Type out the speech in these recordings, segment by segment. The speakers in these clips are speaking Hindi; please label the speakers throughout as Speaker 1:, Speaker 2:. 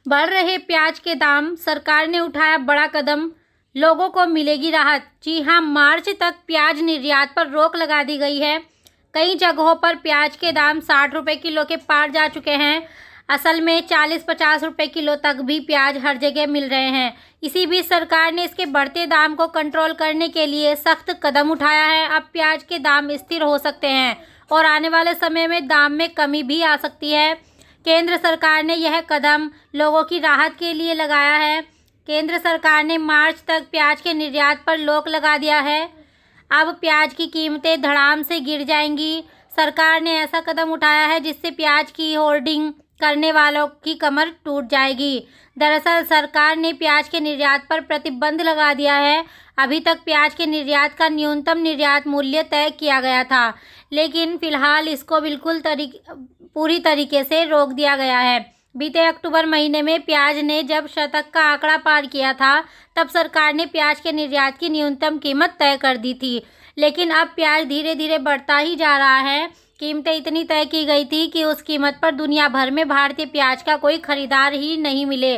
Speaker 1: बढ़ रहे प्याज के दाम, सरकार ने उठाया बड़ा कदम, लोगों को मिलेगी राहत। जी हां, मार्च तक प्याज निर्यात पर रोक लगा दी गई है। कई जगहों पर प्याज के दाम 60 रुपए किलो के पार जा चुके हैं। असल में 40-50 रुपए किलो तक भी प्याज हर जगह मिल रहे हैं। इसी बीच सरकार ने इसके बढ़ते दाम को कंट्रोल करने के लिए सख्त कदम उठाया है। अब प्याज के दाम स्थिर हो सकते हैं और आने वाले समय में दाम में कमी भी आ सकती है। केंद्र सरकार ने यह कदम लोगों की राहत के लिए लगाया है। केंद्र सरकार ने मार्च तक प्याज के निर्यात पर रोक लगा दिया है। अब प्याज की कीमतें धड़ाम से गिर जाएंगी। सरकार ने ऐसा कदम उठाया है जिससे प्याज की होर्डिंग करने वालों की कमर टूट जाएगी। दरअसल सरकार ने प्याज के निर्यात पर प्रतिबंध लगा दिया है। अभी तक प्याज के निर्यात का न्यूनतम निर्यात मूल्य तय किया गया था, लेकिन फिलहाल इसको पूरी तरीके से रोक दिया गया है। बीते अक्टूबर महीने में प्याज ने जब शतक का आंकड़ा पार किया था, तब सरकार ने प्याज के निर्यात की न्यूनतम कीमत तय कर दी थी, लेकिन अब प्याज धीरे धीरे बढ़ता ही जा रहा है। कीमतें इतनी तय की गई थी कि उस कीमत पर दुनिया भर में भारतीय प्याज का कोई खरीदार ही नहीं मिले।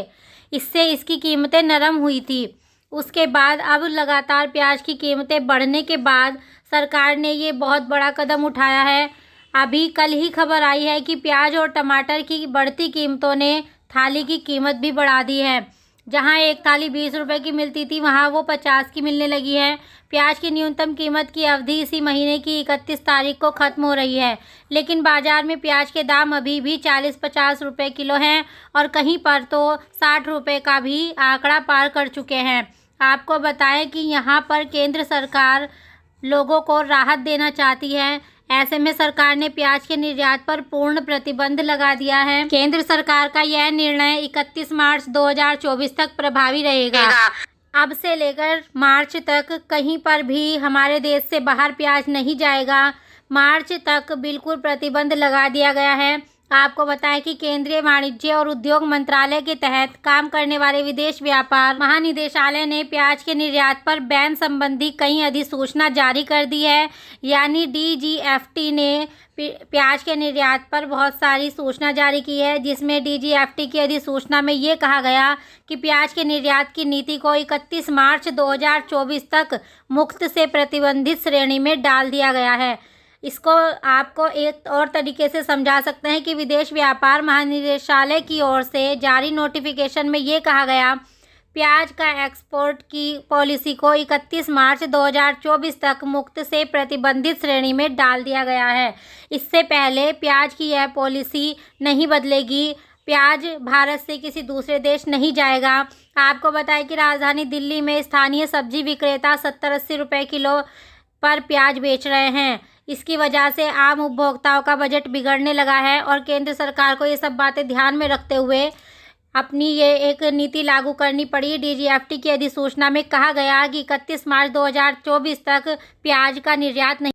Speaker 1: इससे इसकी कीमतें नरम हुई थी। उसके बाद अब लगातार प्याज की कीमतें बढ़ने के बाद सरकार ने ये बहुत बड़ा कदम उठाया है। अभी कल ही खबर आई है कि प्याज और टमाटर की बढ़ती कीमतों ने थाली की कीमत भी बढ़ा दी है। जहां एक थाली 20 रुपए की मिलती थी, वहां वो 50 की मिलने लगी है। प्याज की न्यूनतम कीमत की अवधि इसी महीने की 31 तारीख को खत्म हो रही है, लेकिन बाजार में प्याज के दाम अभी भी 40-50 रुपए किलो हैं और कहीं पर तो 60 रुपए का भी आंकड़ा पार कर चुके हैं। आपको बताएं कि यहाँ पर केंद्र सरकार लोगों को राहत देना चाहती है। ऐसे में सरकार ने प्याज के निर्यात पर पूर्ण प्रतिबंध लगा दिया है। केंद्र सरकार का यह निर्णय 31 मार्च 2024 तक प्रभावी रहेगा। अब से लेकर मार्च तक कहीं पर भी हमारे देश से बाहर प्याज नहीं जाएगा। मार्च तक बिल्कुल प्रतिबंध लगा दिया गया है। आपको बताएं कि केंद्रीय वाणिज्य और उद्योग मंत्रालय के तहत काम करने वाले विदेश व्यापार महानिदेशालय ने प्याज के निर्यात पर बैन संबंधी कई अधिसूचना जारी कर दी है। यानी DGFT ने प्याज के निर्यात पर बहुत सारी सूचना जारी की है, जिसमें DGFT की अधिसूचना में ये कहा गया कि प्याज के निर्यात की नीति को 31 मार्च 2024 तक मुक्त से प्रतिबंधित श्रेणी में डाल दिया गया है। इसको आपको एक और तरीके से समझा सकते हैं कि विदेश व्यापार महानिदेशालय की ओर से जारी नोटिफिकेशन में ये कहा गया, प्याज का एक्सपोर्ट की पॉलिसी को 31 मार्च 2024 तक मुक्त से प्रतिबंधित श्रेणी में डाल दिया गया है। इससे पहले प्याज की यह पॉलिसी नहीं बदलेगी। प्याज भारत से किसी दूसरे देश नहीं जाएगा। आपको बताएं कि राजधानी दिल्ली में स्थानीय सब्जी विक्रेता 70-80 रुपये किलो पर प्याज बेच रहे हैं। इसकी वजह से आम उपभोक्ताओं का बजट बिगड़ने लगा है और केंद्र सरकार को ये सब बातें ध्यान में रखते हुए अपनी ये एक नीति लागू करनी पड़ी। DGFT की अधिसूचना में कहा गया कि 31 मार्च 2024 तक प्याज का निर्यात नहीं